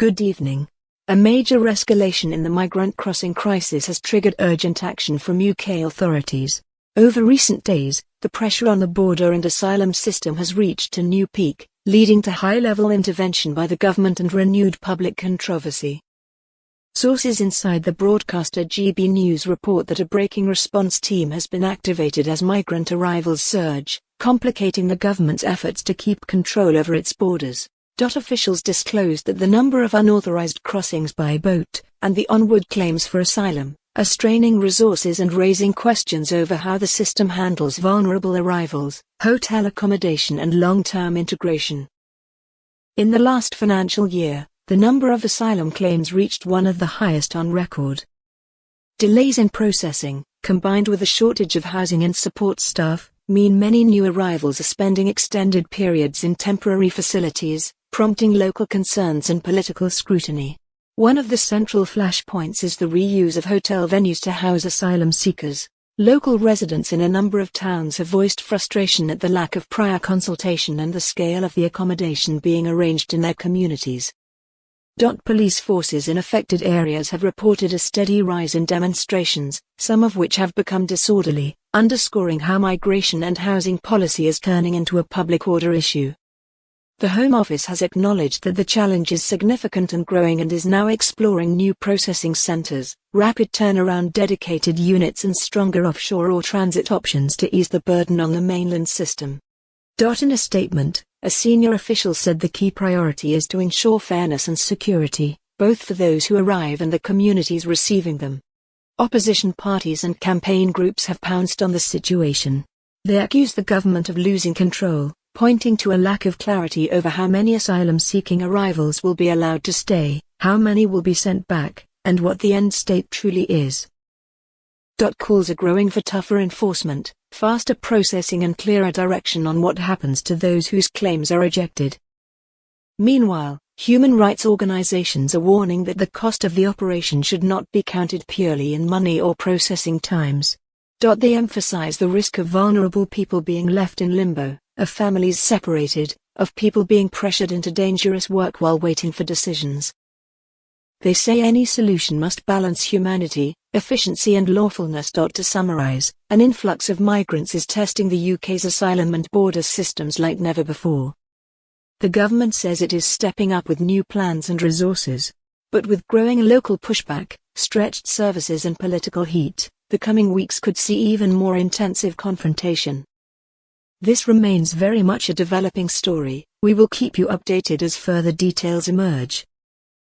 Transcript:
Good evening. A major escalation in the migrant crossing crisis has triggered urgent action from UK authorities. Over recent days, the pressure on the border and asylum system has reached a new peak, leading to high-level intervention by the government and renewed public controversy. Sources inside the broadcaster GB News report that a breaking response team has been activated as migrant arrivals surge, complicating the government's efforts to keep control over its borders. Officials disclosed that the number of unauthorized crossings by boat, and the onward claims for asylum, are straining resources and raising questions over how the system handles vulnerable arrivals, hotel accommodation and long-term integration. In the last financial year, the number of asylum claims reached one of the highest on record. Delays in processing, combined with a shortage of housing and support staff, mean many new arrivals are spending extended periods in temporary facilities, prompting local concerns and political scrutiny. One of the central flashpoints is the reuse of hotel venues to house asylum seekers. Local residents in a number of towns have voiced frustration at the lack of prior consultation and the scale of the accommodation being arranged in their communities. Police forces in affected areas have reported a steady rise in demonstrations, some of which have become disorderly, underscoring how migration and housing policy is turning into a public order issue. The Home Office has acknowledged that the challenge is significant and growing and is now exploring new processing centers, rapid turnaround dedicated units and stronger offshore or transit options to ease the burden on the mainland system. In a statement, a senior official said the key priority is to ensure fairness and security, both for those who arrive and the communities receiving them. Opposition parties and campaign groups have pounced on the situation. They accuse the government of losing control, pointing to a lack of clarity over how many asylum-seeking arrivals will be allowed to stay, how many will be sent back, and what the end state truly is. Calls are growing for tougher enforcement, faster processing and clearer direction on what happens to those whose claims are rejected. Meanwhile, human rights organizations are warning that the cost of the operation should not be counted purely in money or processing times. They emphasize the risk of vulnerable people being left in limbo, of families separated, of people being pressured into dangerous work while waiting for decisions. They say any solution must balance humanity, efficiency and lawfulness. To summarize, an influx of migrants is testing the UK's asylum and border systems like never before. The government says it is stepping up with new plans and resources. But with growing local pushback, stretched services and political heat, the coming weeks could see even more intensive confrontation. This remains very much a developing story. We will keep you updated as further details emerge.